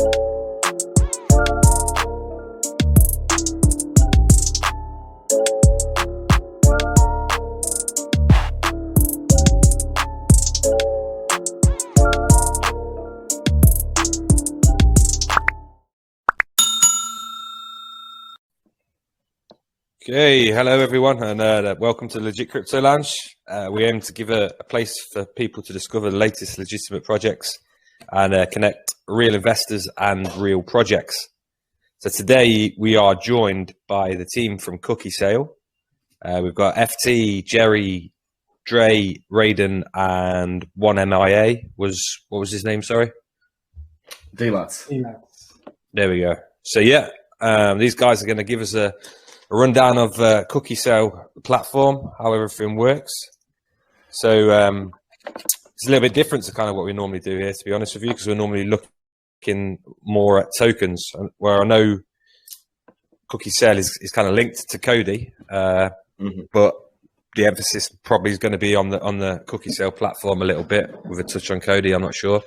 Okay, hello everyone, and welcome to Legit Crypto Lounge. We aim to give a place for people to discover the latest legitimate projects and connect real investors and real projects. So today we are joined by the team from CookieSale. We've got FT, Jerry, Dre, Raiden, and one MIA. What was his name? Sorry, D-Lats. There we go. So yeah, these guys are going to give us a rundown of CookieSale platform, how everything works. So it's a little bit different to kind of what we normally do here, to be honest with you, because we're normally looking more at tokens, where I know CookieSale is kind of linked to Kodi, but the emphasis probably is going to be on the CookieSale platform a little bit, with a touch on Kodi. I'm not sure.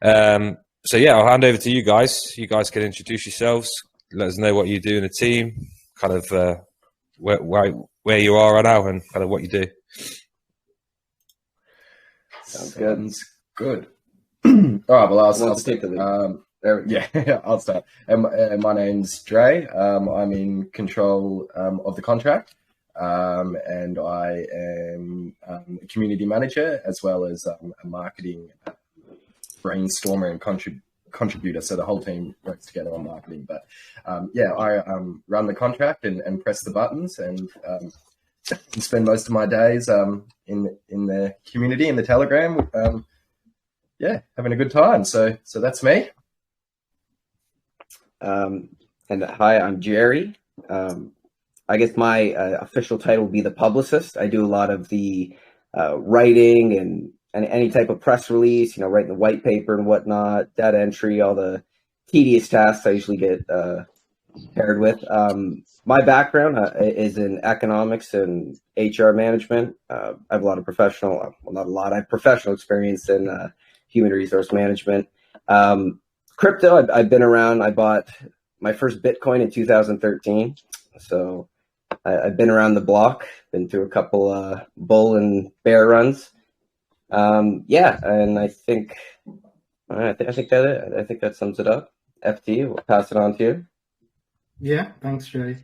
So yeah, I'll hand over to you guys. You guys can introduce yourselves, let us know what you do in the team, kind of where you are right now, and kind of what you do. Sounds good. All right, well, I'll stick to the I'll start. My name's Dre. I'm in control of the contract, and I am a community manager as well as a marketing brainstormer and contributor, so the whole team works together on marketing. But I run the contract and press the buttons and spend most of my days in the community, in the Telegram, having a good time. So that's me. And hi, I'm Jerry. I guess my official title would be the publicist. I do a lot of the writing and any type of press release, writing the white paper and whatnot, data entry, all the tedious tasks I usually get paired with. My background is in economics and HR management. I have a lot of professional experience in human resource management. Crypto, I've been around. I bought my first Bitcoin in 2013. So I've been around the block, been through a couple bull and bear runs. And I think that's it. I think that sums it up. FT, we'll pass it on to you. Yeah, thanks, Jerry.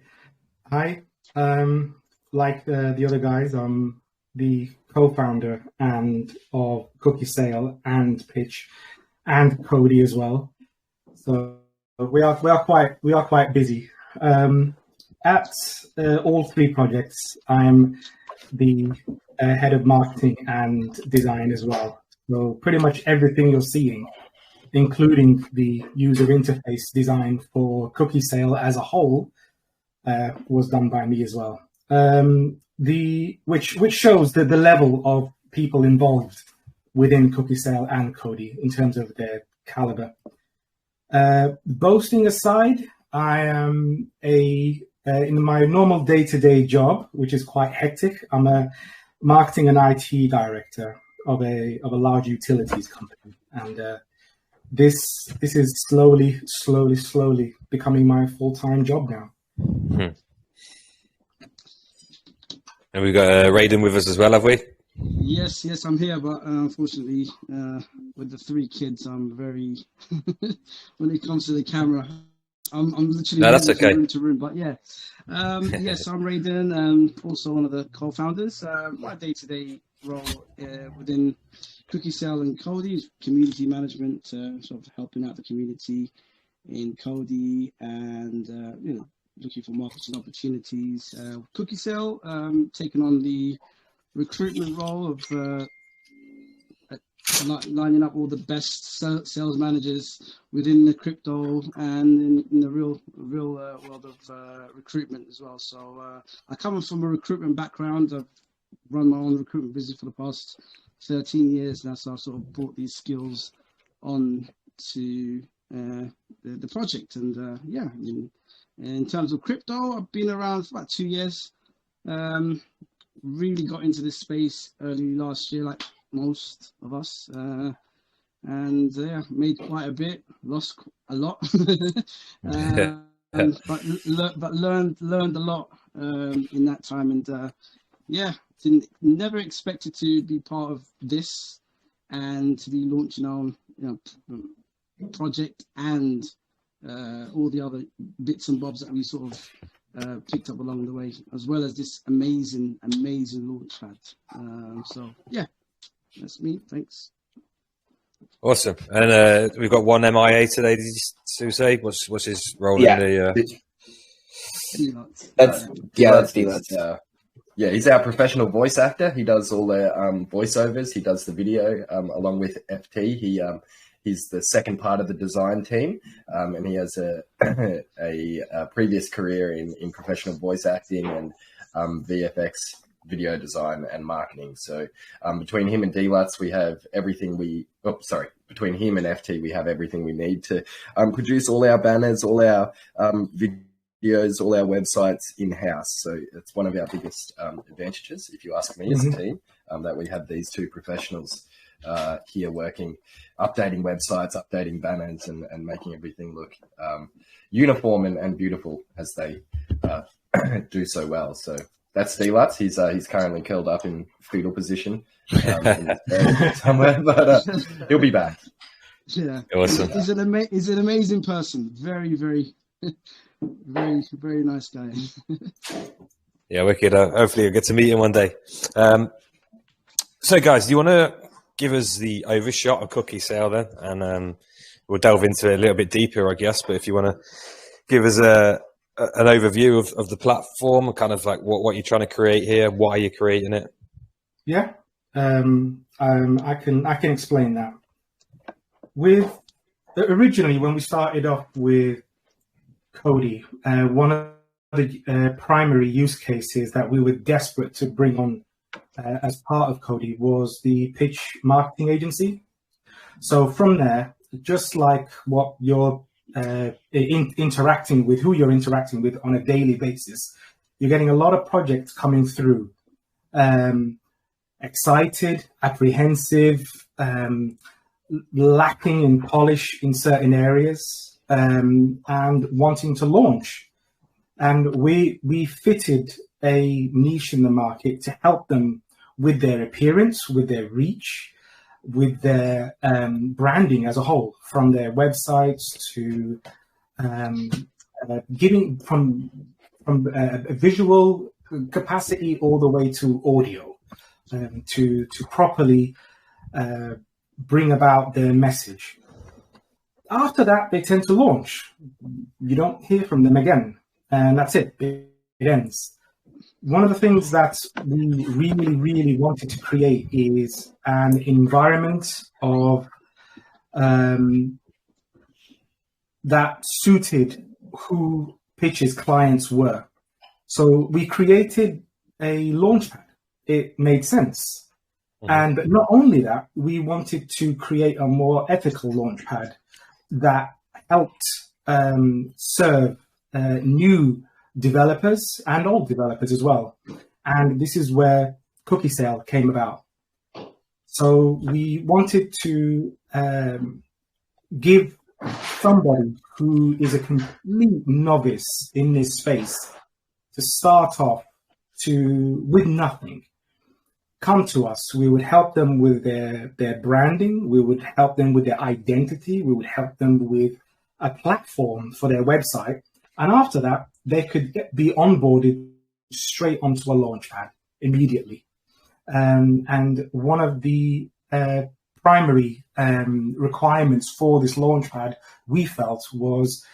Hi, like the other guys, I'm the co-founder of CookieSale and Pitch and Kodi as well. So we are quite busy. At all three projects, I'm the head of marketing and design as well. So pretty much everything you're seeing, including the user interface design for CookieSale as a whole, was done by me as well. Which shows the level of people involved within CookieSale and Kodi in terms of their caliber. Boasting aside, I am in my normal day-to-day job, which is quite hectic. I'm a marketing and IT director of a large utilities company, and this is slowly becoming my full-time job now. And we've got Raiden with us as well, have we? Yes, I'm here, but unfortunately, with the three kids, I'm very when it comes to the camera, I'm literally that's okay. From room to room. But yes, I'm Raiden, also one of the co-founders. My day-to-day role within CookieSale and Kodi is community management, sort of helping out the community in Kodi and looking for marketing opportunities. CookieSale taking on the recruitment role of lining up all the best sales managers within the crypto and in the real world of recruitment as well. So I come from a recruitment background. I've run my own recruitment business for the past 13 years now, so I've sort of brought these skills on to the project. And in terms of crypto, I've been around for about 2 years. Really got into this space early last year, like most of us. and yeah, made quite a bit, lost a lot, but learned a lot in that time, and yeah, never expected to be part of this and to be launching our project and all the other bits and bobs that we sort of picked up along the way, as well as this amazing launch pad. So yeah, that's me. Thanks. Awesome. And we've got one MIA today. Did you say what's his role in the? That's D-Lots. Yeah, he's our professional voice actor. He does all the voiceovers. He does the video along with FT. He's the second part of the design team, and he has a previous career in professional voice acting and VFX, video design, and marketing. So between him and D-Lots, we have everything between him and FT, we have everything we need to produce all our banners, all our videos, all our websites in-house. So it's one of our biggest advantages, if you ask me, as a team, that we have these two professionals here working, updating websites, updating banners, and making everything look uniform and beautiful as they do so well. So that's D-Lots. He's currently curled up in fetal position somewhere, but he'll be back. Yeah, awesome. He's an amazing person. Very, very, very, very nice guy. Yeah, wicked. Hopefully you'll get to meet him one day. So guys, do you want to give us the overshot of CookieSale then? And we'll delve into it a little bit deeper, I guess. But if you want to give us an overview of the platform, kind of like what you're trying to create here, why you're creating it. Yeah, I can explain that. Originally, when we started off with Kodi, one of the primary use cases that we were desperate to bring on as part of Kodi was the pitch marketing agency. So from there, just like what you're interacting with, who you're interacting with on a daily basis, you're getting a lot of projects coming through. Excited, apprehensive, lacking in polish in certain areas, and wanting to launch. And we fitted a niche in the market to help them with their appearance, with their reach, with their branding as a whole, from their websites to giving from a visual capacity all the way to audio, to properly bring about their message. After that, they tend to launch. You don't hear from them again, and that's it. It ends. One of the things that we really, really wanted to create is an environment of that suited who Pitch's clients were. So we created a launchpad. It made sense. And not only that, we wanted to create a more ethical launchpad that helped serve new developers and old developers as well. And this is where CookieSale came about. So we wanted to give somebody who is a complete novice in this space to start off with nothing. Come to us. We would help them with their branding. We would help them with their identity. We would help them with a platform for their website. And after that, they could be onboarded straight onto a launchpad immediately. And one of the primary requirements for this launchpad, we felt, was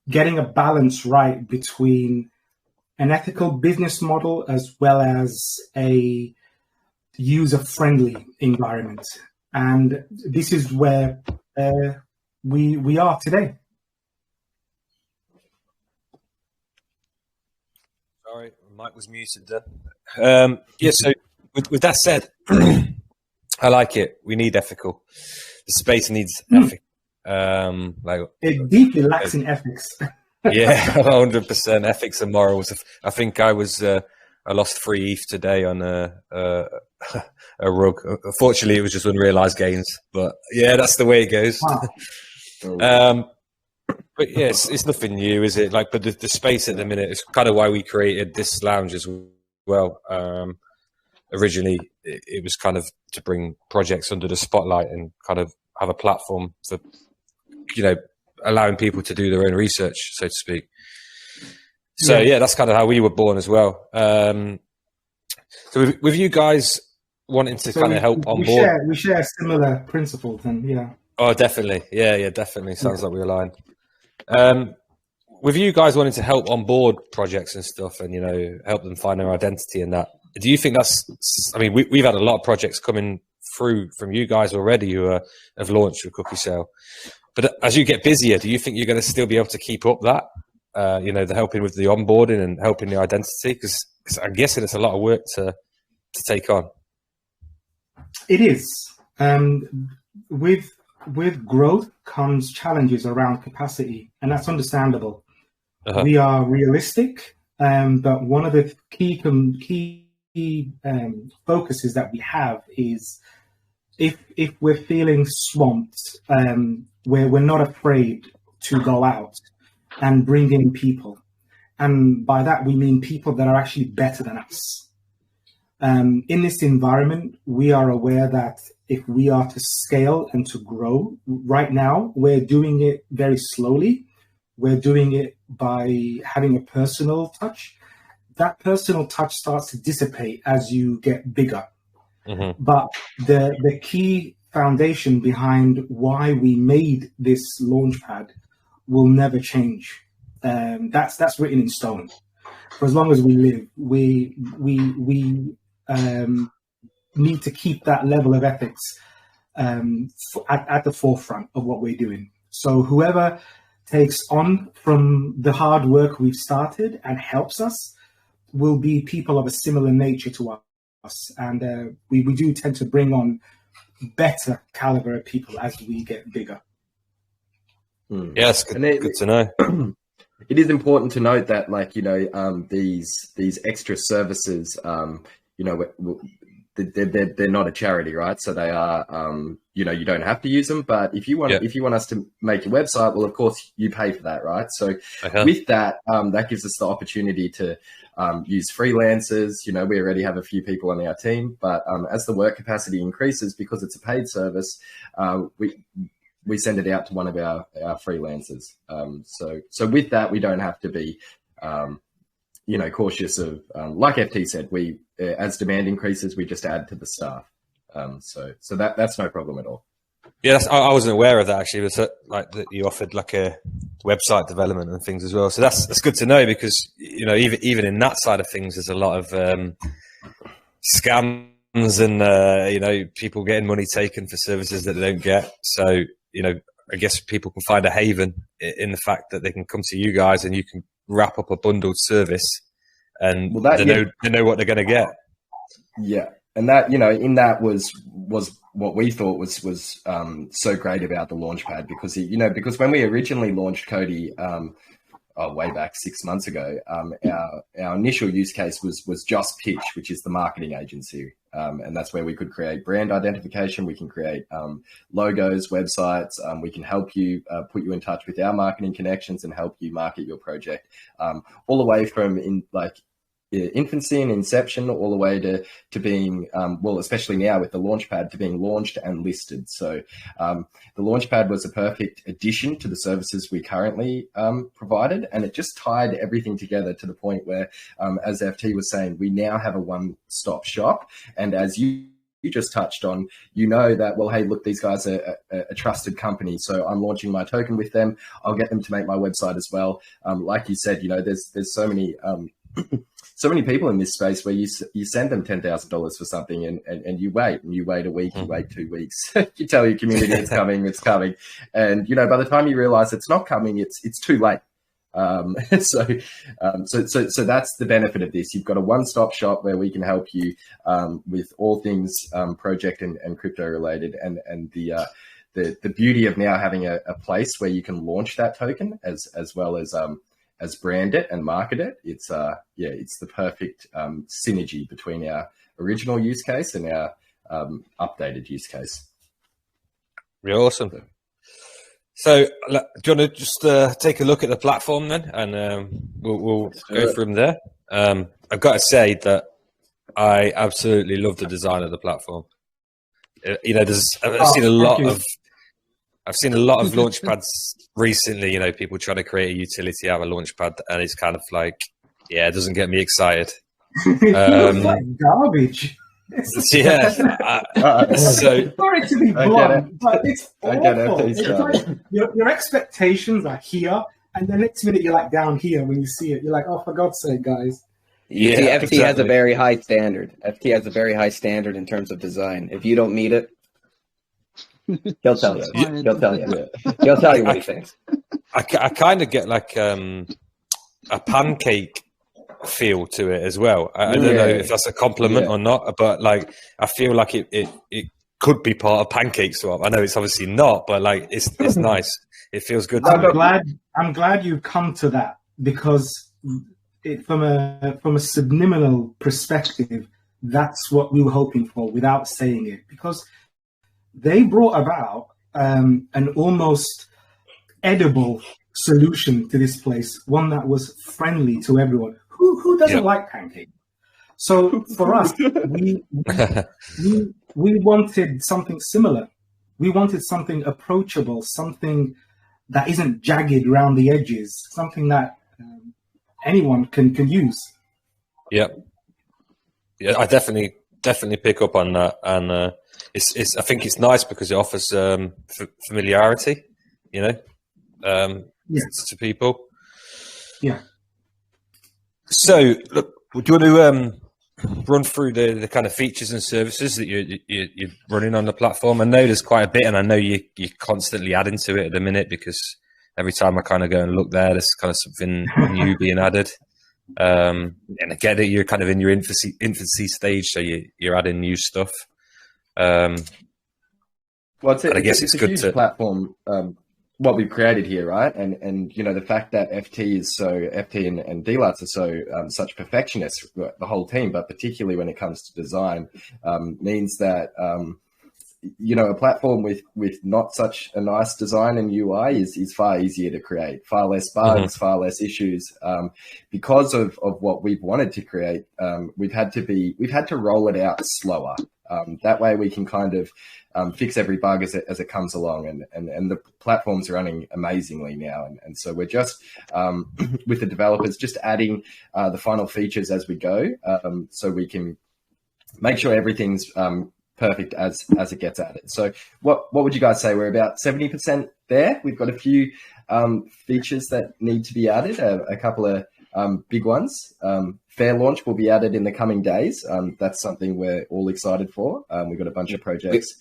getting a balance right between an ethical business model as well as a user-friendly environment. And this is where we are today. Sorry, Mike was muted then. Yeah, so with that said, I like it. We need ethical. The space needs ethics. It deeply lacks in ethics. Yeah, 100% ethics and morals. I think I was I lost 3 ETH today on a rug. Unfortunately, it was just unrealized gains. But yeah, that's the way it goes. Wow. But yeah, it's nothing new, is it? Like, but the space at the minute is kind of why we created this lounge as well. Originally, it was kind of to bring projects under the spotlight and kind of have a platform for, allowing people to do their own research, so to speak. So yeah, that's kind of how we were born as well. So with you guys wanting to kind of help on board, we share similar principles, and yeah. Oh, definitely, yeah, definitely. Sounds like we align. With you guys wanting to help on board projects and stuff, and help them find their identity and that. Do you think that's? I mean, we've had a lot of projects coming through from you guys already who have launched with CookieSale. But as you get busier, do you think you're going to still be able to keep up that? The helping with the onboarding and helping the identity, because I'm guessing it's a lot of work to take on. It is. With growth comes challenges around capacity, and that's understandable. We are realistic, but one of the key focuses that we have is if we're feeling swamped, we're not afraid to go out and bring in people. And by that, we mean people that are actually better than us. In this environment, we are aware that if we are to scale and to grow, right now, we're doing it very slowly. We're doing it by having a personal touch. That personal touch starts to dissipate as you get bigger. Mm-hmm. But the key foundation behind why we made this launchpad will never change. That's written in stone. For as long as we live, we need to keep that level of ethics at the forefront of what we're doing. So whoever takes on from the hard work we've started and helps us will be people of a similar nature to us. And we do tend to bring on better caliber of people as we get bigger. Yes, good to know. It is important to note that, these extra services, they're not a charity, right? So they are, you don't have to use them. But if you want us to make your website, well, of course you pay for that, right? So with that, that gives us the opportunity to use freelancers. We already have a few people on our team, but as the work capacity increases, because it's a paid service, we send it out to one of our freelancers. So with that, we don't have to be, cautious of, like FT said, as demand increases, we just add to the staff. So that's no problem at all. Yeah, I wasn't aware of that actually. It was that you offered like a website development and things as well. So that's good to know, because even in that side of things, there's a lot of scams and people getting money taken for services that they don't get. So I guess people can find a haven in the fact that they can come to you guys and you can wrap up a bundled service, and they know what they're going to get. Yeah, and that in that was what we thought was so great about the Launchpad, because because when we originally launched Kodi way back 6 months ago, our initial use case was Just Pitch, which is the marketing agency, and that's where we could create brand identification. We can create logos, websites. We can help you, put you in touch with our marketing connections and help you market your project, all the way from infancy and inception all the way to being, especially now with the Launchpad, to being launched and listed. So the Launchpad was a perfect addition to the services we currently provided, and it just tied everything together to the point where, as FT was saying, we now have a one-stop shop. And as you just touched on, that, well, hey, look, these guys are a trusted company, so I'm launching my token with them. I'll get them to make my website as well. Like you said, there's so many so many people in this space where you send them $10,000 for something and you wait a week, you wait 2 weeks, you tell your community it's coming. And, by the time you realize it's not coming, it's too late. So that's the benefit of this. You've got a one-stop shop where we can help you with all things project and crypto related, and the beauty of now having a place where you can launch that token as well as brand it and market it, it's the perfect synergy between our original use case and our updated use case. Real awesome. So, do you want to just take a look at the platform then, and we'll go from there. I've got to say that I absolutely love the design of the platform. You know, I've seen a lot of launchpads recently. You know, people trying to create a utility out of a launchpad, and it's kind of like, yeah, it doesn't get me excited. It's like garbage. Yeah. Sorry to be blunt, but it's awful. It's like your expectations are here, and the next minute you're like down here when you see it. You're like, oh, for God's sake, guys. Yeah, see, FT has a very high standard. FT has a very high standard in terms of design. If you don't meet it, he'll tell you. He'll tell you. He'll tell you what he thinks. I kind of get like a pancake feel to it as well. I don't know if that's a compliment or not, but like I feel like it could be part of Pancake Swap. I know it's obviously not, but like it's nice. It feels good. I'm glad you come to that, because from a subliminal perspective, that's what we were hoping for without saying it, because they brought about an almost edible solution to this place, one that was friendly to everyone. Who doesn't like pancake? So for us, we wanted something similar. We wanted something approachable, something that isn't jagged around the edges, something that anyone can use. Yeah, I definitely pick up on that, and it's I think it's nice because it offers familiarity, you know, to people. Yeah. So, look, do you want to run through the kind of features and services that you're running on the platform? I know there's quite a bit, and I know you're constantly adding to it at the minute, because every time I kind of go and look there's kind of something new being added. And I get it, you're kind of in your infancy stage, so you're adding new stuff. Well, I guess it's a good huge platform. What we've created here, right? And you know, the fact that FT and DLUTs are so such perfectionists, the whole team, but particularly when it comes to design, means that you know, a platform with not such a nice design and UI is far easier to create, far less bugs, far less issues. Because of what we've wanted to create, we've had to roll it out slower. That way we can kind of fix every bug as it comes along, and the platform's running amazingly now. And so we're just, with the developers, just adding the final features as we go, so we can make sure everything's perfect as it gets added. So what would you guys say? We're about 70% there. We've got a few features that need to be added, a couple of big ones. Fair launch will be added in the coming days. That's something we're all excited for. We've got a bunch of projects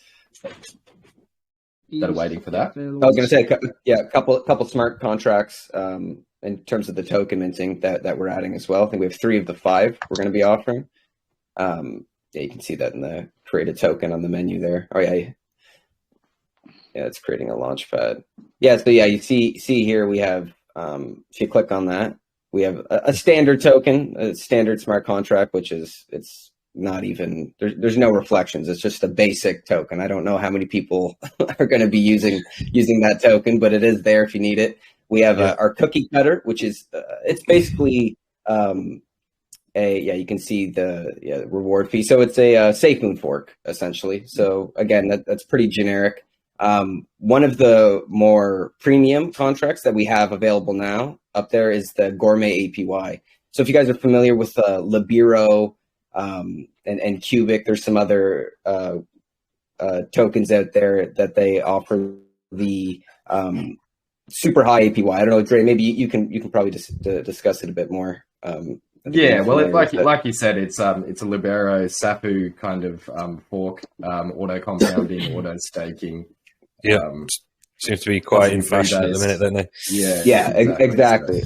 that are waiting for that. I was going to say, a couple smart contracts in terms of the token minting that we're adding as well. I think we have 3 of the 5 we're going to be offering. Yeah, you can see that in the create a token on the menu there. Oh yeah, it's creating a launch pad. Yeah, so yeah, you see here we have, if you click on that, we have a standard token, a standard smart contract, which is, it's not even, there's no reflections. It's just a basic token. I don't know how many people are going to be using that token, but it is there if you need it. We have our cookie cutter, which is, it's basically, you can see the reward fee. So it's a SafeMoon fork essentially. So again, that's pretty generic. One of the more premium contracts that we have available now up there is the Gourmet APY. So if you guys are familiar with Libero and Cubic, there's some other tokens out there that they offer the super high APY. I don't know, Dre, maybe you can probably just discuss it a bit more. Yeah, well, like you said, it's a Libero Sapu kind of fork, auto compounding, auto staking. Yeah, seems to be quite in fashion at the minute, don't they? Yeah, exactly.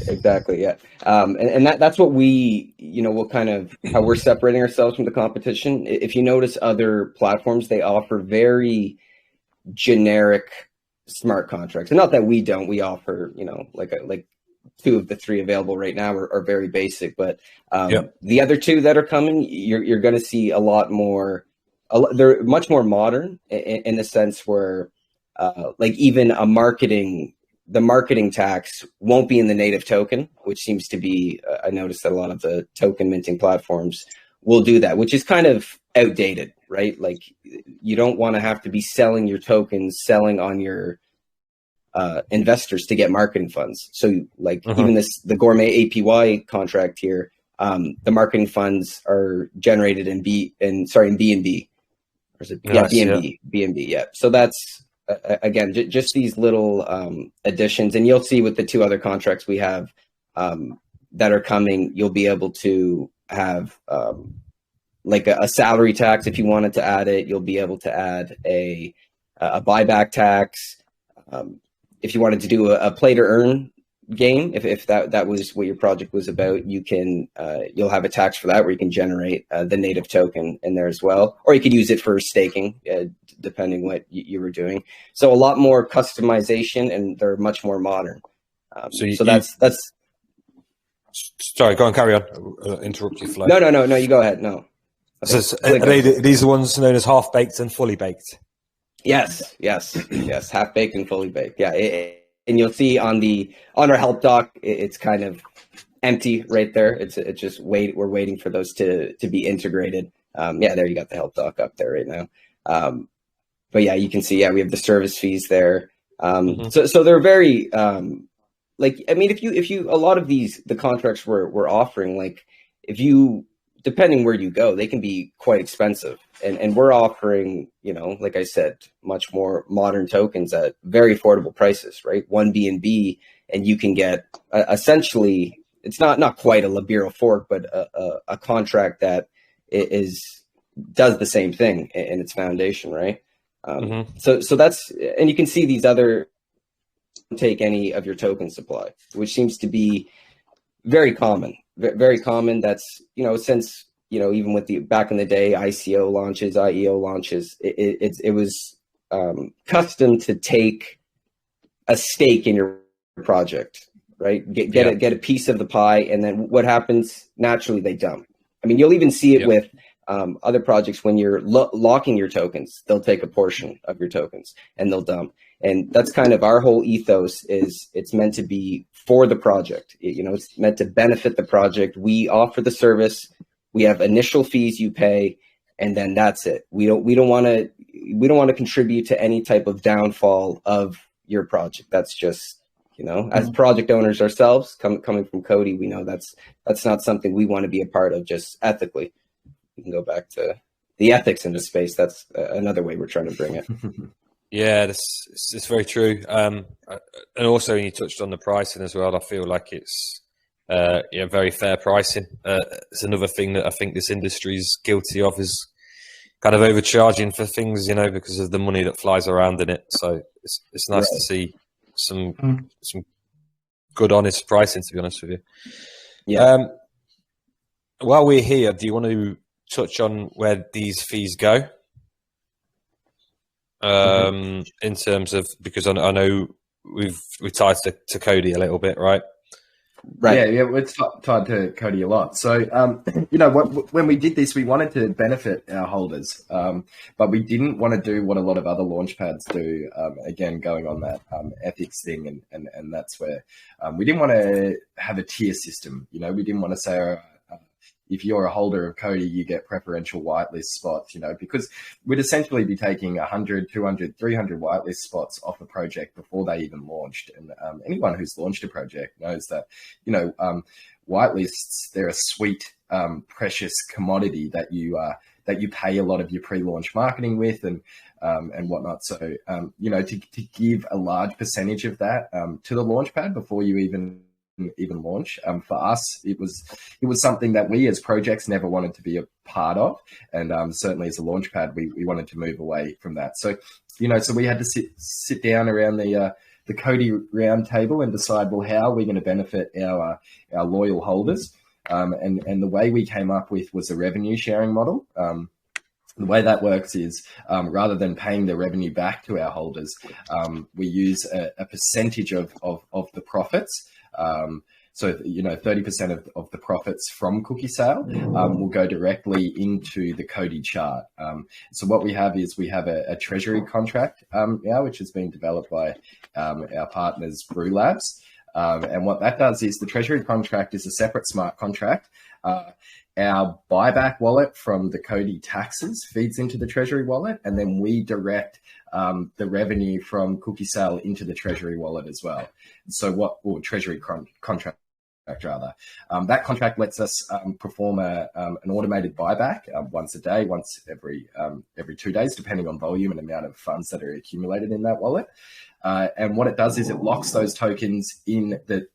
Yeah, and that's what we, what kind of how we're separating ourselves from the competition. If you notice, other platforms, they offer very generic smart contracts, and not that we don't. We offer, like two of the three available right now are very basic, but Yep. the other two that are coming, you're going to see a lot more. They're much more modern in the sense where, like even the marketing tax won't be in the native token, which seems to be. I noticed that a lot of the token minting platforms will do that, which is kind of outdated, right? Like you don't want to have to be selling your tokens, selling on your investors to get marketing funds. So like even the gourmet APY contract here, the marketing funds are generated in BNB. Or is it? Nice, BNB. Yeah. So that's again just these little additions, and you'll see with the two other contracts we have that are coming, you'll be able to have like a salary tax if you wanted to add it. You'll be able to add a buyback tax. If you wanted to do a play to earn game, if that was what your project was about, you can you'll have a tax for that where you can generate the native token in there as well, or you could use it for staking, depending what you were doing. So a lot more customization, and they're much more modern. So that's. Sorry, go on, carry on. Interrupt you, Flo. No. You go ahead. No. Okay. So these are the ones known as half baked and fully baked. Yes. Half baked and fully baked. Yeah. And you'll see on our help doc, it's kind of empty right there. It's just we're waiting for those to be integrated. There you got the help doc up there right now. But yeah, you can see, we have the service fees there. So they're very, like, I mean, if you, a lot of the contracts we're offering, like depending where you go, they can be quite expensive. And we're offering, like I said, much more modern tokens at very affordable prices, right? One BNB, and you can get essentially, it's not quite a Libero fork, but a contract that does the same thing in its foundation, right? So that's, and you can see these other take any of your token supply, which seems to be very common. Very common. That's, since, even with the back in the day, ICO launches, IEO launches, it was custom to take a stake in your project, right? Get a piece of the pie. And then what happens? Naturally, they dump. I mean, you'll even see it with other projects when you're locking your tokens. They'll take a portion of your tokens and they'll dump. And that's kind of our whole ethos is it's meant to be for the project. It's meant to benefit the project. We offer the service. We have initial fees you pay, and then that's it. We don't want to contribute to any type of downfall of your project. That's just, as project owners ourselves, coming from Kodi, we know that's not something we want to be a part of just ethically. We can go back to the ethics in the space. That's another way we're trying to bring it. Yeah, it's very true. And also, when you touched on the pricing as well, I feel like it's very fair pricing. It's another thing that I think this industry is guilty of, is kind of overcharging for things, because of the money that flies around in it. So it's nice to see some good, honest pricing, to be honest with you. Yeah. While we're here, do you want to touch on where these fees go? In terms of, because I know we tied to Kodi a little bit, right? Right. Yeah, we're tied to Kodi a lot. So, when we did this, we wanted to benefit our holders, but we didn't want to do what a lot of other launch pads do. Again, going on that ethics thing, and that's where we didn't want to have a tier system. We didn't want to say, if you're a holder of Kodi, you get preferential whitelist spots, because we'd essentially be taking 100, 200, 300 whitelist spots off a project before they even launched. And anyone who's launched a project knows that, whitelists, they're a sweet, precious commodity that you pay a lot of your pre-launch marketing with and whatnot. So, to give a large percentage of that to the launch pad before you even launch, for us, it was something that we as projects never wanted to be a part of, and certainly as a launch pad, we wanted to move away from that. So so we had to sit down around the Kodi round table and decide, well, how are we going to benefit our loyal holders, and the way we came up with was a revenue sharing model. The way that works is, rather than paying the revenue back to our holders, we use a percentage of the profits So, 30% of the profits from CookieSale will go directly into the Kodi chart. So what we have is a treasury contract now, which has been developed by our partners, Brew Labs. And what that does is the treasury contract is a separate smart contract. Our buyback wallet from the Kodi taxes feeds into the treasury wallet, and then we direct the revenue from CookieSale into the treasury wallet as well. So treasury contract rather. That contract lets us perform an automated buyback once a day, once every 2 days, depending on volume and amount of funds that are accumulated in that wallet. And what it does is it locks those tokens in the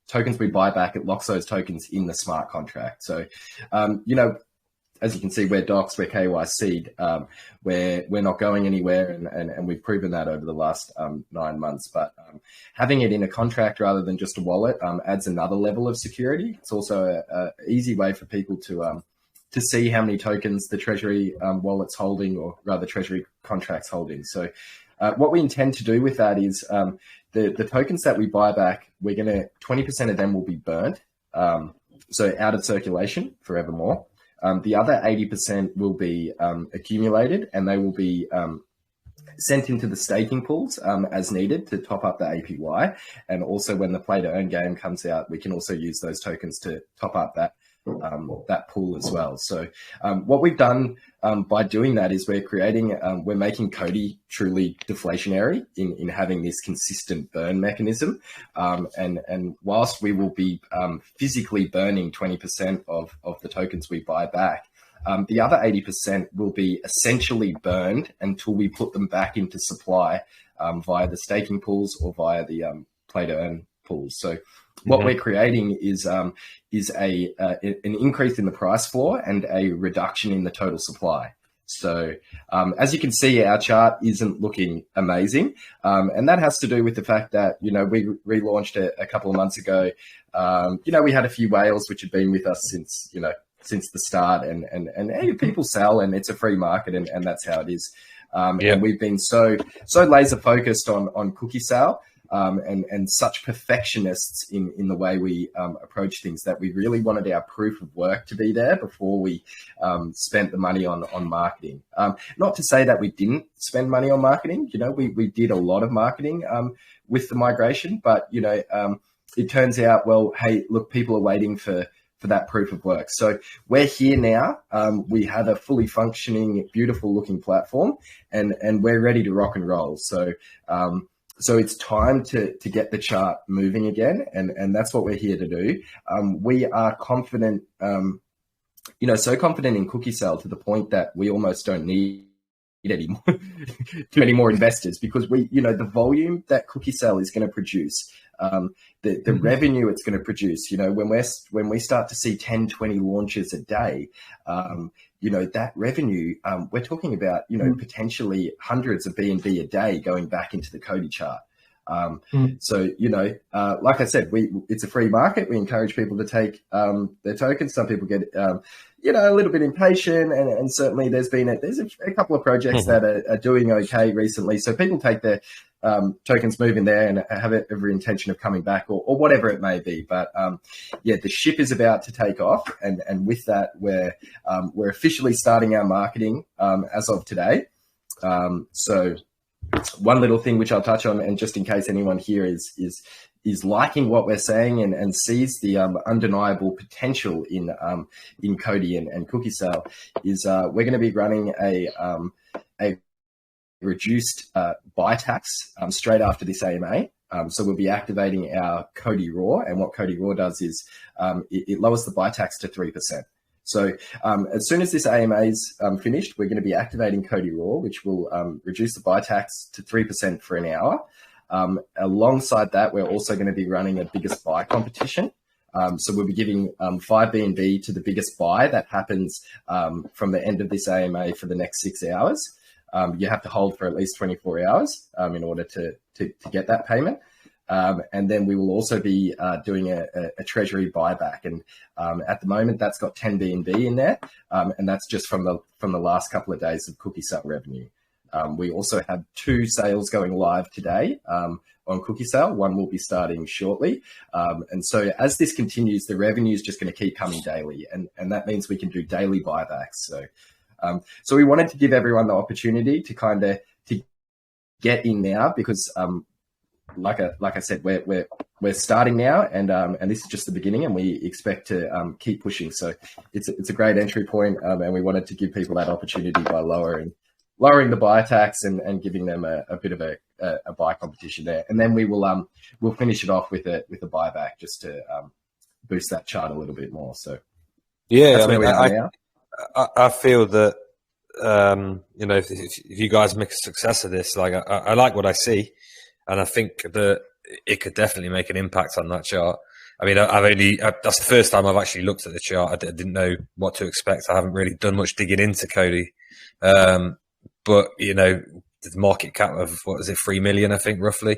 tokens we buy back. It locks those tokens in the smart contract. So, as you can see, we're docs, we're KYC'd, we're not going anywhere, and we've proven that over the last 9 months. But having it in a contract rather than just a wallet adds another level of security. It's also a easy way for people to see how many tokens the treasury wallet's holding, or rather treasury contracts holding. So what we intend to do with that is the tokens that we buy back, 20% of them will be burnt, so out of circulation forevermore. The other 80% will be accumulated, and they will be sent into the staking pools as needed to top up the APY. And also when the play to earn game comes out, we can also use those tokens to top up that pool as well. So what we've done by doing that is we're making Kodi truly deflationary in having this consistent burn mechanism. And whilst we will be physically burning 20% of the tokens we buy back, the other 80% will be essentially burned until we put them back into supply via the staking pools or via the play to earn pools. So what we're creating is an increase in the price floor and a reduction in the total supply. So as you can see, our chart isn't looking amazing. And that has to do with the fact that, we relaunched it a couple of months ago. We had a few whales which had been with us since the start, and people sell, and it's a free market, and that's how it is. And we've been so laser focused on CookieSale. And such perfectionists in the way we approach things that we really wanted our proof of work to be there before we spent the money on marketing. Not to say that we didn't spend money on marketing. We did a lot of marketing with the migration, but it turns out, well, hey, look, people are waiting for that proof of work. So we're here now. We have a fully functioning, beautiful looking platform, and we're ready to rock and roll. So it's time to get the chart moving again, and that's what we're here to do. We are confident, so confident in CookieSale to the point that we almost don't need any more investors, because the volume that CookieSale is going to produce, the revenue it's going to produce, when we start to see 10, 20 launches a day, that revenue, we're talking about, potentially hundreds of BNB a day going back into the Kodi chart. So, like I said, it's a free market. We encourage people to take their tokens. Some people get, a little bit impatient, and certainly there's a couple of projects that are doing okay recently. So people take their tokens, move in there, and have every intention of coming back, or whatever it may be. But the ship is about to take off, and with that, we're officially starting our marketing as of today. So one little thing which I'll touch on, and just in case anyone here is liking what we're saying and sees the undeniable potential in Kodi and CookieSale, is we're going to be running a reduced buy tax straight after this AMA. So we'll be activating our Kodi Raw, and what Kodi Raw does is it lowers the buy tax to 3%. So as soon as this AMA is finished, we're going to be activating Kodi Raw, which will reduce the buy tax to 3% for an hour. Alongside that, we're also going to be running a biggest buy competition. So we'll be giving 5 BNB to the biggest buy that happens from the end of this AMA for the next 6 hours. You have to hold for at least 24 hours in order to get that payment. And then we will also be doing a treasury buyback. And at the moment, that's got 10 BNB in there. And that's just from the last couple of days of CookieSale revenue. We also have 2 sales going live today CookieSale. One will be starting shortly. And so as this continues, the revenue is just going to keep coming daily. And that means we can do daily buybacks. So we wanted to give everyone the opportunity to kind of to get in now because like I said, we're starting now, and this is just the beginning, and we expect to keep pushing. So it's a great entry point, and we wanted to give people that opportunity by lowering the buy tax and giving them a bit of a buy competition there, and then we'll finish it off with a buyback just to boost that chart a little bit more. So yeah, I feel that if you guys make a success of this, like I like what I see. And I think that it could definitely make an impact on that chart. I mean, that's the first time I've actually looked at the chart. I didn't know what to expect. I haven't really done much digging into Kodi. But, the market cap of, 3 million, I think, roughly.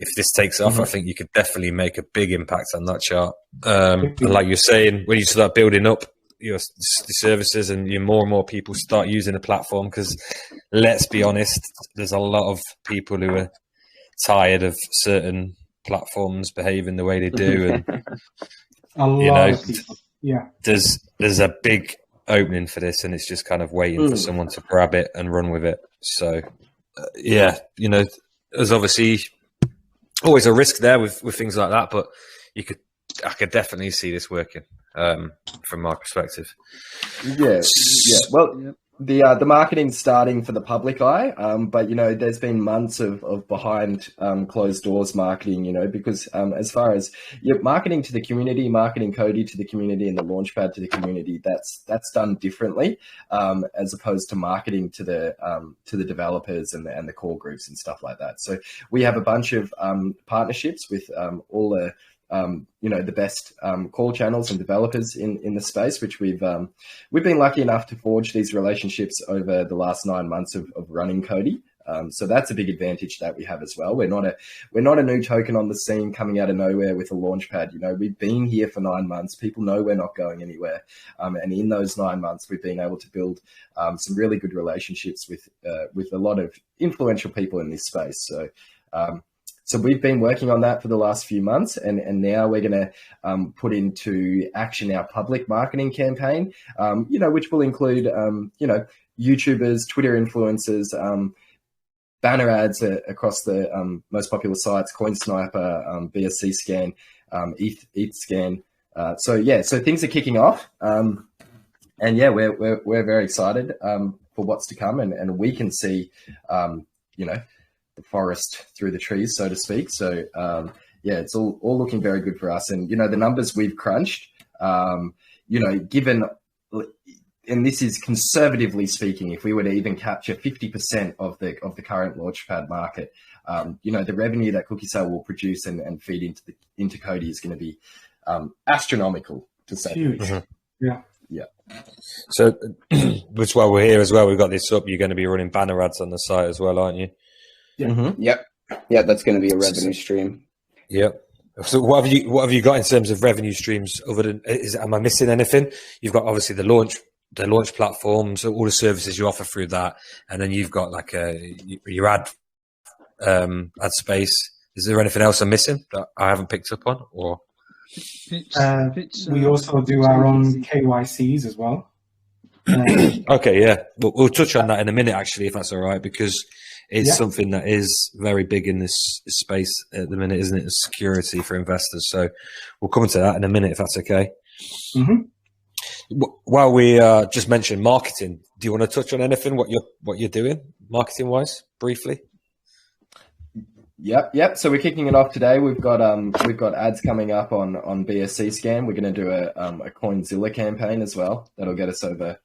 If this takes off, I think you could definitely make a big impact on that chart. And like you're saying, when you start building up your services and more and more people start using the platform, because let's be honest, there's a lot of people who are tired of certain platforms behaving the way they do, and there's a big opening for this, and it's just kind of waiting for someone to grab it and run with it. So there's obviously always a risk there with things like that, but I could definitely see this working from my perspective. Well, the marketing's starting for the public eye, but there's been months of behind closed doors marketing, because as far as marketing to the community, marketing Kodi to the community, and the launchpad to the community, that's done differently, as opposed to marketing to the developers and the core groups and stuff like that. So we have a bunch of partnerships with all the best call channels and developers in the space, which we've been lucky enough to forge these relationships over the last 9 months of running Kodi. So that's a big advantage that we have as well. We're not a new token on the scene coming out of nowhere with a launchpad. We've been here for 9 months. People know we're not going anywhere. And in those 9 months, we've been able to build some really good relationships with a lot of influential people in this space. So we've been working on that for the last few months, and now we're going to put into action our public marketing campaign, which will include, YouTubers, Twitter influencers, banner ads across the most popular sites, CoinSniper, BSC Scan, ETH Scan. So things are kicking off, and we're very excited for what's to come, and we can see, the forest through the trees, so to speak. So it's all looking very good for us. And the numbers we've crunched, given, and this is conservatively speaking, if we were to even capture 50% of the current launchpad market, the revenue that CookieSale will produce and feed into Kodi is going to be astronomical, to say. Huge. Yeah. So, which while we're here as well, we've got this up. You're going to be running banner ads on the site as well, aren't you? Yeah. Mm-hmm. Yep. Yeah, that's going to be a revenue stream. Yep. So what have you got in terms of revenue streams? Other than am I missing anything? You've got obviously the launch platform, so all the services you offer through that, and then you've got like your ad space. Is there anything else I'm missing that I haven't picked up on? Or we also do our own KYCs as well. Okay, yeah, we'll touch on that in a minute, actually, if that's all right, because it's something that is very big in this space at the minute, isn't it? Security for investors. So we'll come into that in a minute, if that's okay. Mm-hmm. While we just mentioned marketing, do you want to touch on anything? What you're doing marketing wise, briefly? Yep. So we're kicking it off today. We've got ads coming up on BSC Scan. We're going to do a Coinzilla campaign as well. That'll get us over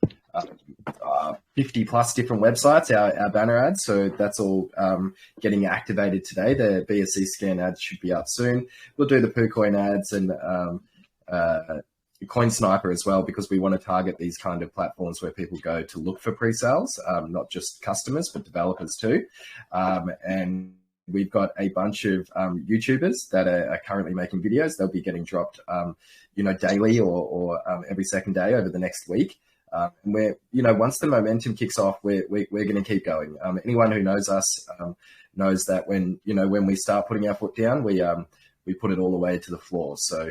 50 plus different websites, our banner ads. So that's all getting activated today. The BSC Scan ads should be up soon. We'll do the PooCoin ads and CoinSniper as well, because we want to target these kind of platforms where people go to look for pre-sales, not just customers, but developers too. And we've got a bunch of YouTubers that are currently making videos. They'll be getting dropped, daily or every second day over the next week. And we're, you know, once the momentum kicks off, we're going to keep going. Anyone who knows us knows that when we start putting our foot down, we put it all the way to the floor. So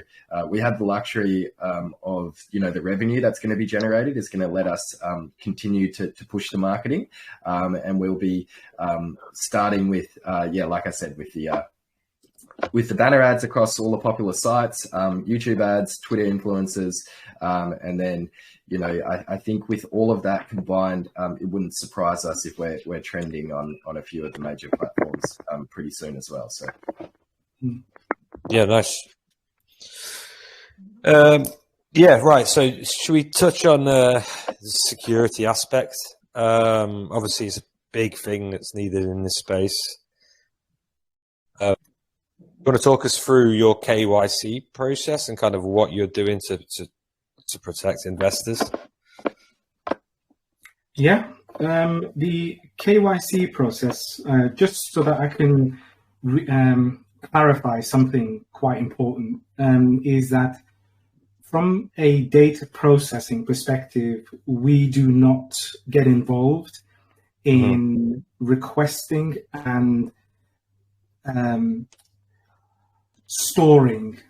we have the luxury of, you know, the revenue that's going to be generated is going to let us continue to push the marketing. And we'll be starting with, like I said, with the banner ads across all the popular sites, YouTube ads, Twitter influencers, and then, you know, I think with all of that combined, it wouldn't surprise us if we're trending on a few of the major platforms pretty soon as well. So. Yeah, nice. Yeah, right. So should we touch on the security aspect? Obviously, it's a big thing that's needed in this space. You want to talk us through your KYC process and kind of what you're doing to protect investors? Yeah, the KYC process, just so that I can clarify something quite important, is that from a data processing perspective, we do not get involved in requesting and storing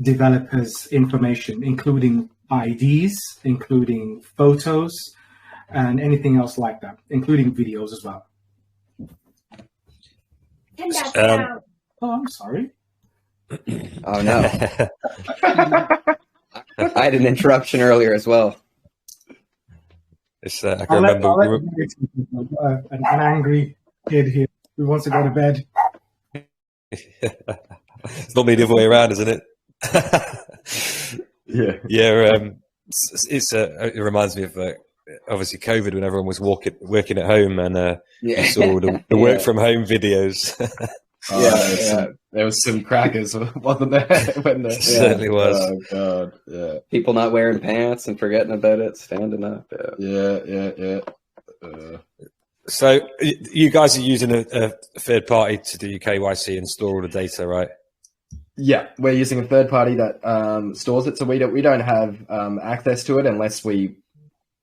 developers' information, including IDs, including photos, and anything else like that, including videos as well. Oh, I'm sorry. Oh, no. I had an interruption earlier as well. It's, I can remember. An angry kid here who wants to go to bed. It's normally the other way around, isn't it? Yeah. It reminds me of obviously COVID, when everyone was working at home, and you saw the work from home videos. There was some crackers, wasn't there? Certainly was. Oh God, yeah. People not wearing pants and forgetting about it, standing up. Yeah. So you guys are using a third party to do your KYC and store all the data, right? Yeah, we're using a third party that stores it, so we don't have access to it unless we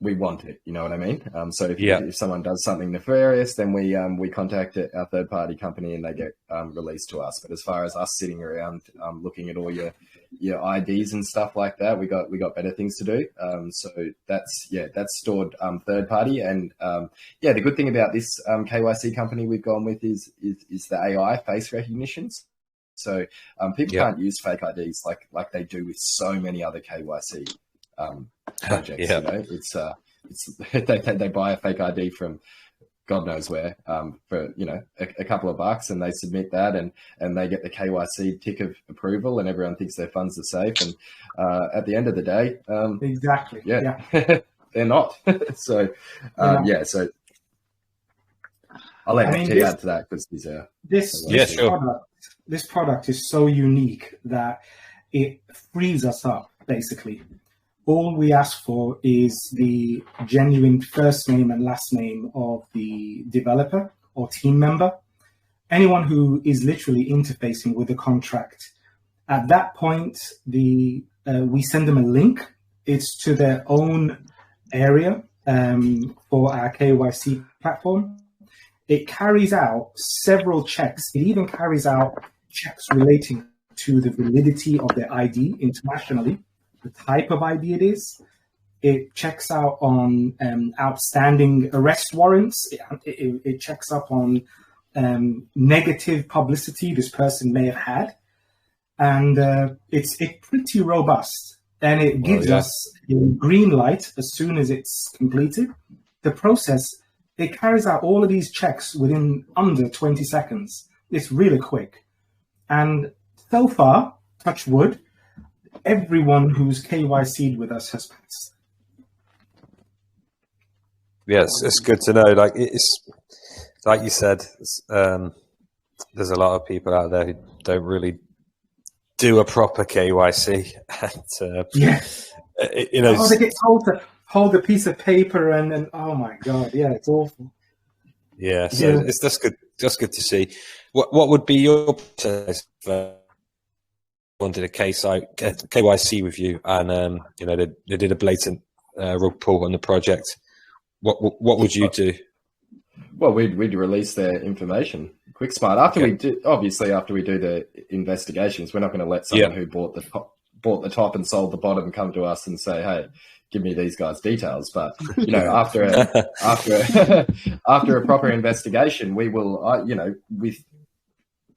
want it. You know what I mean? So if someone does something nefarious, then we contact our third party company and they get released to us. But as far as us sitting around looking at all your IDs and stuff like that, we got better things to do. So that's stored third party. And the good thing about this KYC company we've gone with is the AI face recognitions. So people can't use fake IDs like they do with so many other KYC projects. You know, it's they buy a fake ID from God knows where for a couple of bucks, and they submit that, and they get the KYC tick of approval, and everyone thinks their funds are safe. And at the end of the day, they're not. So so I'll let you add to that, because this product is so unique that it frees us up, basically. All we ask for is the genuine first name and last name of the developer or team member, anyone who is literally interfacing with the contract. At that point, we send them a link. It's to their own area for our KYC platform. It carries out several checks. It even carries out checks relating to the validity of their ID internationally, the type of ID it is. It checks out on outstanding arrest warrants. It checks up on negative publicity this person may have had. And it's pretty robust. And it gives us a green light as soon as it's completed. The process, it carries out all of these checks within under 20 seconds. It's really quick. And so far, touch wood, everyone who's KYC'd with us has passed. Yes, it's good to know. Like it's like you said, there's a lot of people out there who don't really do a proper KYC. And, they get told to hold a piece of paper and oh my God, it's awful. Yeah, so it's just good to see. What would be your process if wanted a KYC with you, and they did a blatant rug pull on the project, what would you do? Well, we'd release their information quick smart after we do. Obviously, after we do the investigations, we're not going to let someone who bought the top and sold the bottom come to us and say, "Hey, give me these guys' details." But after a proper investigation, we will,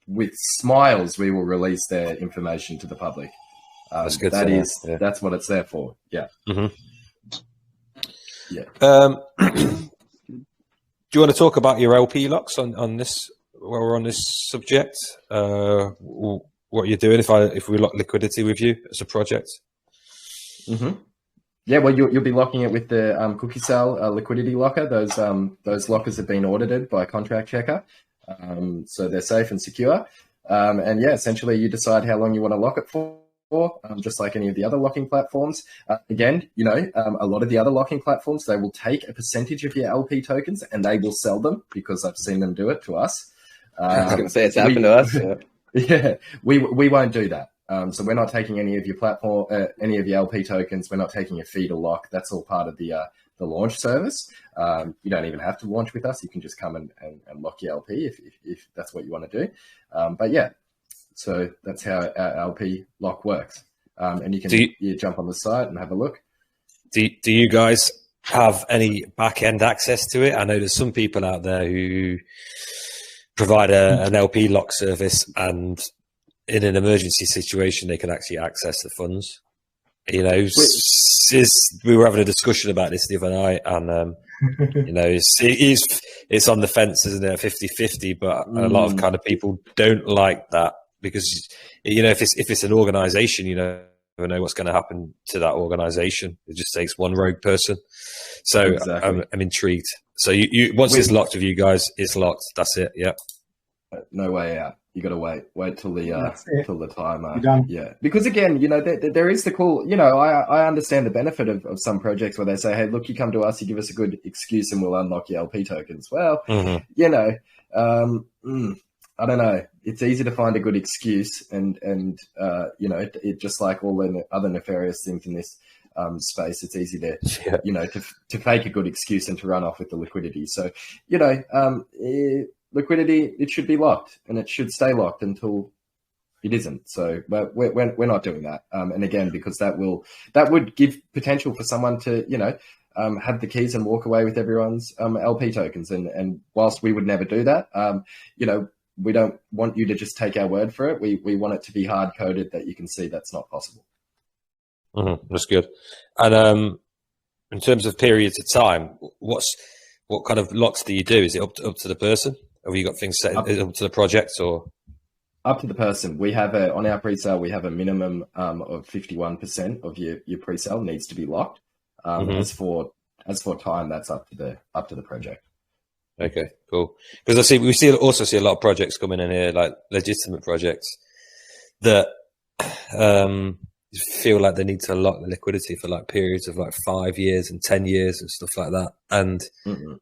with smiles, we will release their information to the public. That's good. That's what it's there for. Yeah. Mm-hmm. Yeah. Do you want to talk about your LP locks on this while we're on this subject? What you're doing if we lock liquidity with you as a project? Mm-hmm. Yeah, well, you'll be locking it with the CookieSale liquidity locker. Those lockers have been audited by Contract Checker, so they're safe and secure. And yeah, essentially, you decide how long you want to lock it for. Just like any of the other locking platforms. Again, a lot of the other locking platforms, they will take a percentage of your LP tokens and they will sell them, because I've seen them do it to us. I was going to say it's happened to us. Yeah, we won't do that. So we're not taking any of your platform, any of your LP tokens. We're not taking a fee to lock. That's all part of the launch service. You don't even have to launch with us. You can just come and lock your LP if that's what you want to do. But yeah. So that's how our LP lock works. And you can you jump on the site and have a look. Do you guys have any back-end access to it? I know there's some people out there who provide an LP lock service, and in an emergency situation, they can actually access the funds. We were having a discussion about this the other night, and it's on the fence, isn't it, 50-50, but a lot of kind of people don't like that. Because if it's an organization, you never know what's going to happen to that organization. It just takes one rogue person. So exactly. I'm intrigued. So you once it's locked with you guys, it's locked. That's it. Yeah. No way out. You got to wait till the time. Yeah. Because again, there is the cool. I understand the benefit of some projects where they say, "Hey, look, you come to us, you give us a good excuse, and we'll unlock your LP tokens." Well, I don't know. It's easy to find a good excuse, and it just like all the other nefarious things in this space. It's easy to to fake a good excuse and to run off with the liquidity. So liquidity, it should be locked, and it should stay locked until it isn't. So, but we're not doing that. And again, because that would give potential for someone to have the keys and walk away with everyone's LP tokens. And whilst we would never do that, we don't want you to just take our word for it. We want it to be hard coded that you can see that's not possible. Mm-hmm. That's good. And in terms of periods of time, what kind of locks do you do? Is it up to the person? Have you got things set up to the project, or up to the person? We have on our pre-sale, we have a minimum of 51% of your pre-sale needs to be locked. As for time, that's up to the project. Okay, cool. Because we also see a lot of projects coming in here, like legitimate projects, that feel like they need to lock the liquidity for like periods of like 5 years and 10 years and stuff like that. And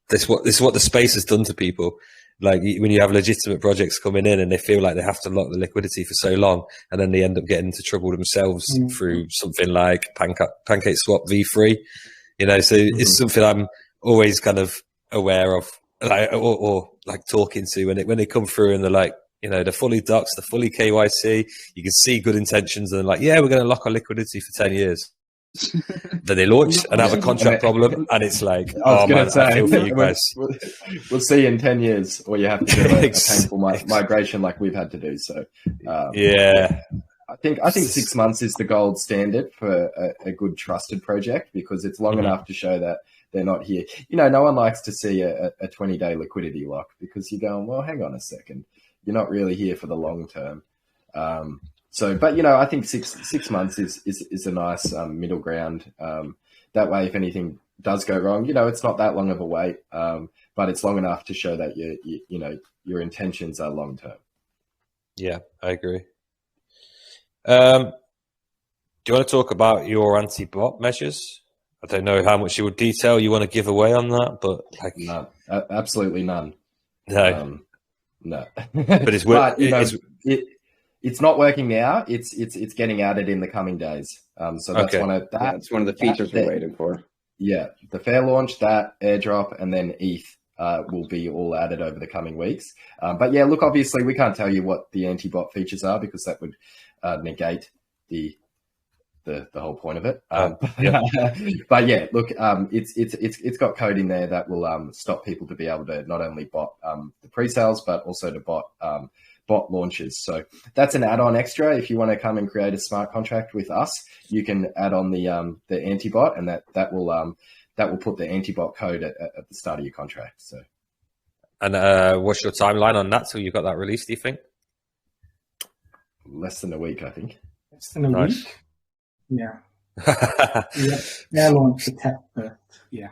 this is what the space has done to people. Like when you have legitimate projects coming in and they feel like they have to lock the liquidity for so long, and then they end up getting into trouble themselves through something like Pancake Swap V3. So it's something I'm always kind of aware of. Or like talking to when they come through and they're like, they're fully doxed, they're fully KYC. You can see good intentions, and they're like, yeah, we're going to lock our liquidity for 10 years. Then they launch and have a contract problem, and it's like, I feel for you guys. We'll see in 10 years, or you have to do a painful migration like we've had to do. So I think 6 months is the gold standard for a good trusted project, because it's long enough to show that they're not here. No one likes to see a 20-day liquidity lock, because you're going, well, hang on a second, you're not really here for the long term. But I think six months is a nice middle ground. That way, if anything does go wrong, it's not that long of a wait, but it's long enough to show that your intentions are long term. Yeah, I agree. Do you want to talk about your anti-bot measures? I don't know how much detail you want to give away on that, but none, absolutely none. No, no. But it's it's not working now. It's getting added in the coming days. So that's one of the features we're waiting for. yeah, the fair launch, that airdrop, and then ETH will be all added over the coming weeks. But yeah, look, obviously we can't tell you what the anti-bot features are because that would negate the whole point of it. Yeah. But yeah, look, it's got code in there that will stop people to be able to not only bot the pre-sales but also to bot launches. So that's an add-on extra. If you want to come and create a smart contract with us, you can add on the anti-bot, and that will put the anti-bot code at the start of your contract. So, and what's your timeline on that till you got that released, do you think? Less than a week, I think. Less than a week. Yeah. Yeah, launch the tech, but yeah.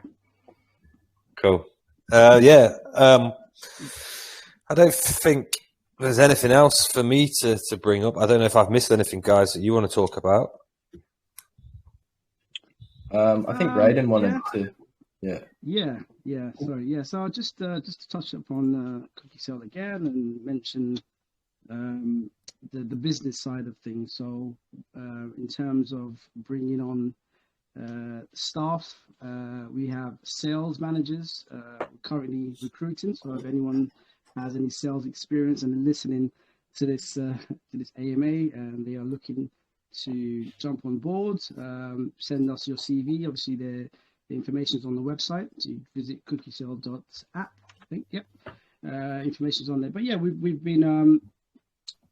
Cool. Yeah. I don't think there's anything else for me to bring up. I don't know if I've missed anything, guys, that you want to talk about. I think Raiden wanted to. Yeah. Sorry. Yeah. So I'll just to touch upon CookieSale again and mention the business side of things. So in terms of bringing on staff, we have sales managers currently recruiting. So if anyone has any sales experience and listening to this AMA and they are looking to jump on board, send us your CV. Obviously, the information is on the website. So you visit cookiesale.app, I think. Yep. Information is on there. But yeah, we've been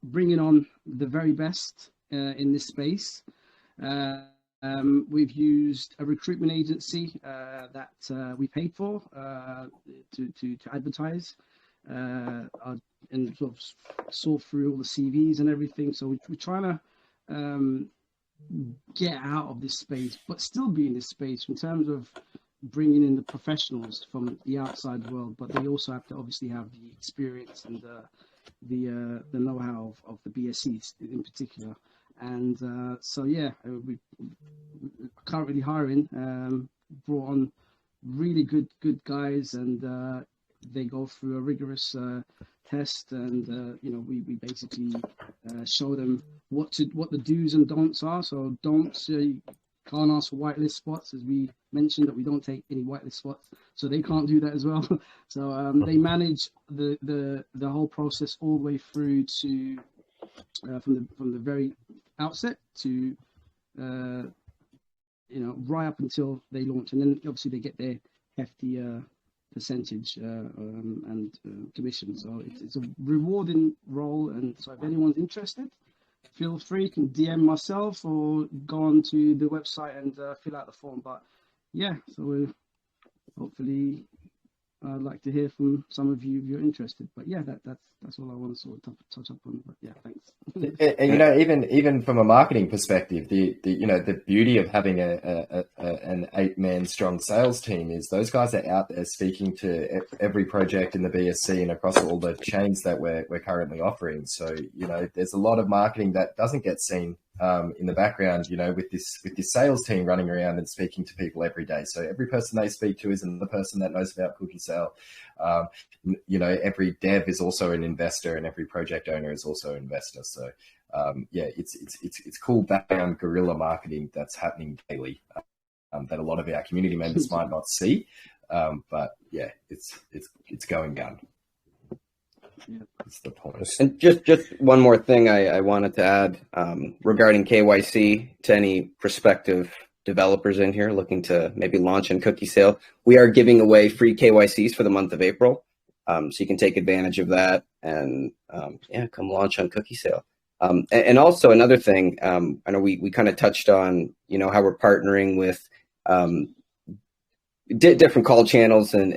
bringing on the very best in this space. We've used a recruitment agency that we paid for to advertise and sort of sort through all the CVs and everything. So we're trying to get out of this space, but still be in this space in terms of bringing in the professionals from the outside world. But they also have to obviously have the experience and the know-how of the BSCs in particular. And so yeah, we're currently hiring, brought on really good guys, and they go through a rigorous test, and we basically show them what the do's and don'ts are. So don'ts, you can't ask for whitelist spots, as we mentioned that we don't take any whitelist spots, so they can't do that as well. So they manage the whole process all the way through to from the very outset to right up until they launch, and then obviously they get their hefty percentage and commission. So it's a rewarding role, and so if anyone's interested, feel free, you can DM myself or go on to the website and fill out the form. But yeah, so hopefully I'd like to hear from some of you if you're interested. But yeah, that's all I want to sort of touch up on. But yeah, thanks. And even from a marketing perspective, the beauty of having an 8-man strong sales team is those guys are out there speaking to every project in the BSC and across all the chains that we're currently offering. So there's a lot of marketing that doesn't get seen in the background, with this sales team running around and speaking to people every day. So every person they speak to isn't the person that knows about CookieSale. Every dev is also an investor, and every project owner is also an investor. So it's cool background guerrilla marketing that's happening daily that a lot of our community members might not see. But yeah, it's going down. That's the point. And just one more thing I wanted to add regarding KYC to any prospective developers in here looking to maybe launch in CookieSale. We are giving away free KYCs for the month of April. So you can take advantage of that and come launch on CookieSale. And also another thing, I know we kind of touched on, how we're partnering with different call channels and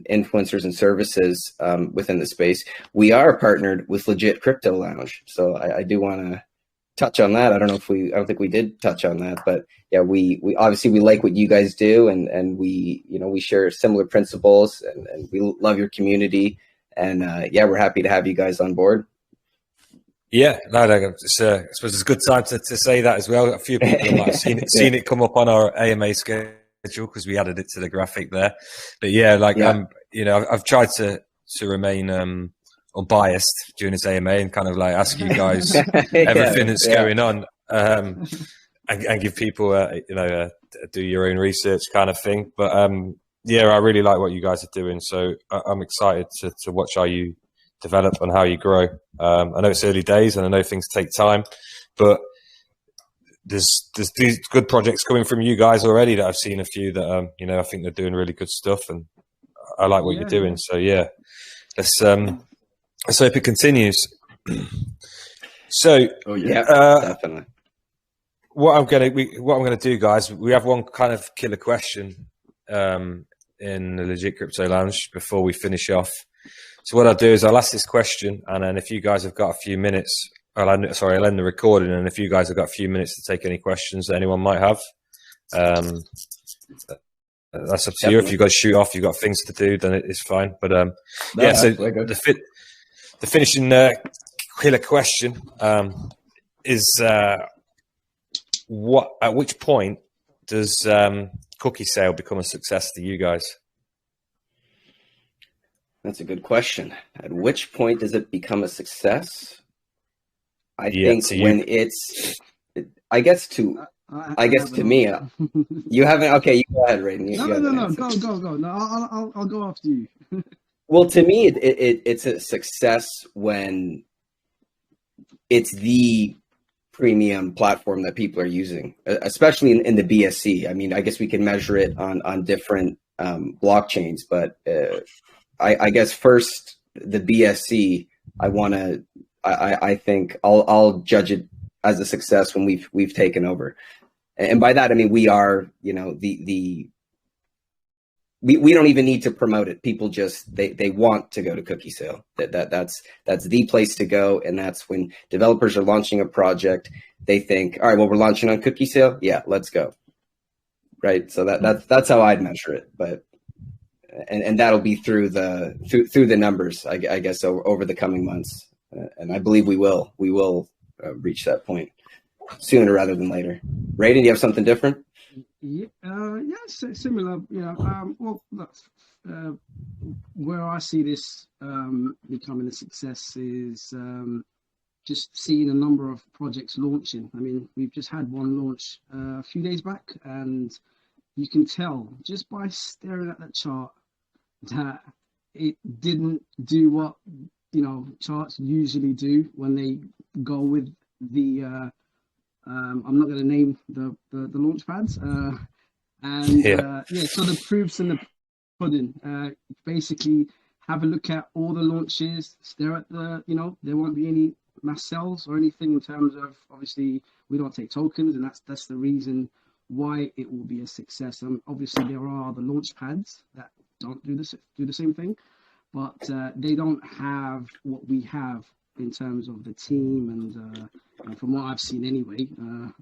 influencers and services within the space. We are partnered with Legit Crypto Lounge. So I do want to touch on that. I don't think we did touch on that, but yeah, we obviously we like what you guys do, and we share similar principles, and we love your community, and we're happy to have you guys on board. Yeah, no, I suppose it's a good time to say that as well. A few people might have seen it come up on our AMA schedule because we added it to the graphic there. But yeah, I've tried to remain unbiased during this AMA and kind of like ask you guys everything that's going on, and give people do your own research kind of thing. But yeah, I really like what you guys are doing. So I'm excited to watch how you develop and how you grow. I know it's early days and I know things take time, but there's these good projects coming from you guys already that I've seen a few that, you know, I think they're doing really good stuff and I like what you're doing. So yeah, let's hope it continues. So definitely. What I'm gonna do, guys, we have one kind of killer question in the Legit Crypto Lounge before we finish off. So what I'll do is I'll ask this question, and then if you guys have got a few minutes, I'll end the recording, and if you guys have got a few minutes to take any questions that anyone might have, that's up to you. If you've got to shoot off, you've got things to do, then it's fine. But so the finishing killer question is at which point does CookieSale become a success to you guys? That's a good question. At which point does it become a success? I think when I guess to me, you haven't. Okay, you go ahead, Raiden. No. Go. No, I'll go after you. Well, to me, it's a success when it's the premium platform that people are using, especially in the BSC. I mean, I guess we can measure it on different blockchains, but I guess first the BSC. I think I'll judge it as a success when we've taken over, and by that I mean we are, you know, we don't even need to promote it. People just they want to go to CookieSale. That's the place to go, and that's when developers are launching a project. They think, all right, well, we're launching on CookieSale. Yeah, let's go. Right. So that's how I'd measure it, but. And that'll be through the numbers, I guess, over the coming months, and I believe we will reach that point sooner rather than later. Raiden, do you have something different? Similar. Well, where I see this becoming a success is just seeing a number of projects launching. I mean, we've just had one launch a few days back, and you can tell just by staring at that chart that it didn't do what, you know, charts usually do when they go with the I'm not going to name the launch pads so the proofs in the pudding. Basically have a look at all the launches, stare at the, you know, there won't be any mass sales or anything in terms of, obviously we don't take tokens, and that's the reason why it will be a success. Obviously there are the launch pads that don't do the same thing, but they don't have what we have in terms of the team and from what I've seen anyway,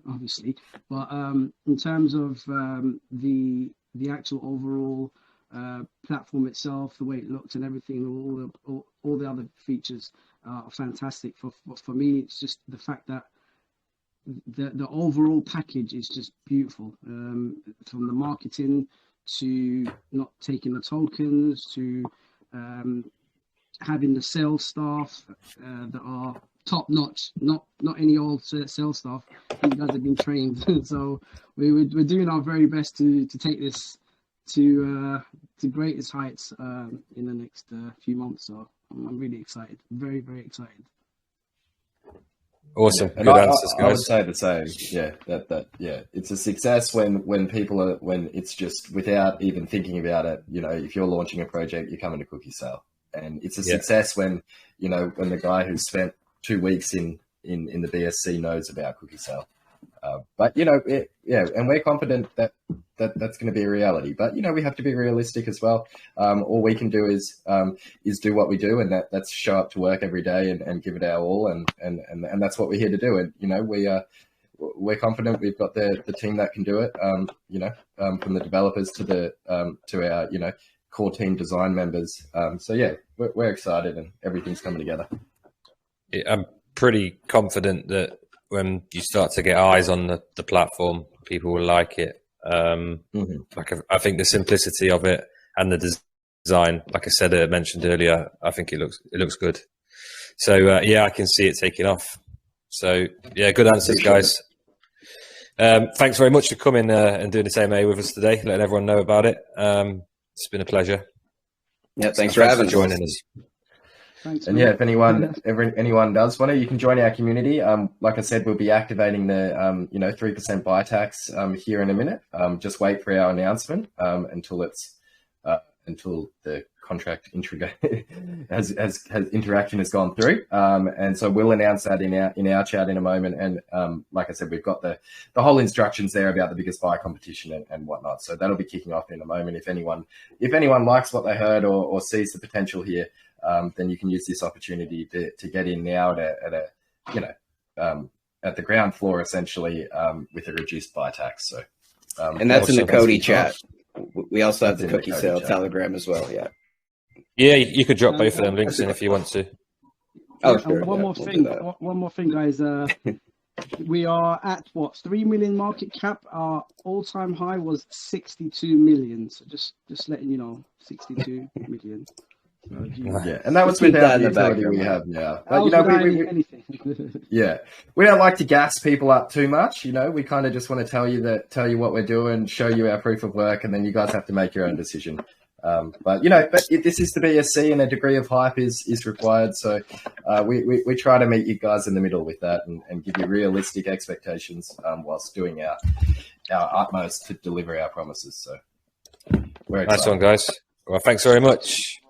obviously. But in terms of the actual overall platform itself, the way it looks and everything, all the other features are fantastic. For me, it's just the fact that the overall package is just beautiful, from the marketing to not taking the tokens to having the sales staff that are top notch, not any old sales staff. You guys have been trained, so we're doing our very best to take this to greatest heights in the next few months. So I'm really excited, very, very excited. Awesome. And good answers, guys. I would say the same. Yeah, it's a success when people are, when it's just without even thinking about it. You know, if you're launching a project, you're coming to CookieSale, and it's a success when, you know, when the guy who spent 2 weeks in the BSC knows about CookieSale. But, you know, and we're confident that that's going to be a reality. But, you know, we have to be realistic as well. All we can do is do what we do, and that's show up to work every day and give it our all. And that's what we're here to do. And, you know, we're confident we've got the team that can do it, you know, from the developers to our, you know, core team design members. So, yeah, we're excited and everything's coming together. I'm pretty confident that when you start to get eyes on the platform, people will like it. Like I think the simplicity of it and the design, like I mentioned earlier, I think it looks good. So yeah, I can see it taking off. So yeah, good answers, guys. Thanks very much for coming and doing this AMA with us today, letting everyone know about it. It's been a pleasure. Yeah, thanks for having joining us. Thanks, And man. yeah, if anyone does want to, you can join our community. Like I said, we'll be activating the 3% buy tax here in a minute. Just wait for our announcement until the contract has interaction has gone through. And so we'll announce that in our chat in a moment. And like I said, we've got the whole instructions there about the biggest buy competition and whatnot. So that'll be kicking off in a moment. If anyone likes what they heard or sees the potential here, then you can use this opportunity to get in now at the ground floor, essentially, with a reduced buy tax. So, and that's in the Kodi chat. We also have the CookieSale Telegram as well. Yeah. Yeah, you could drop both of them links in if you want to. Oh, sure. One more thing, guys. We are at 3 million market cap. Our all-time high was 62 million. So just letting you know, 62 million. Yeah, and that was without the utility we have now. But we don't like to gas people up too much. We kind of just want to tell you what we're doing, show you our proof of work, and then you guys have to make your own decision. But this is the BSC, and a degree of hype is required. So we try to meet you guys in the middle with that and give you realistic expectations whilst doing our utmost to deliver our promises. So we're excited. Nice one, guys. Well, thanks very much.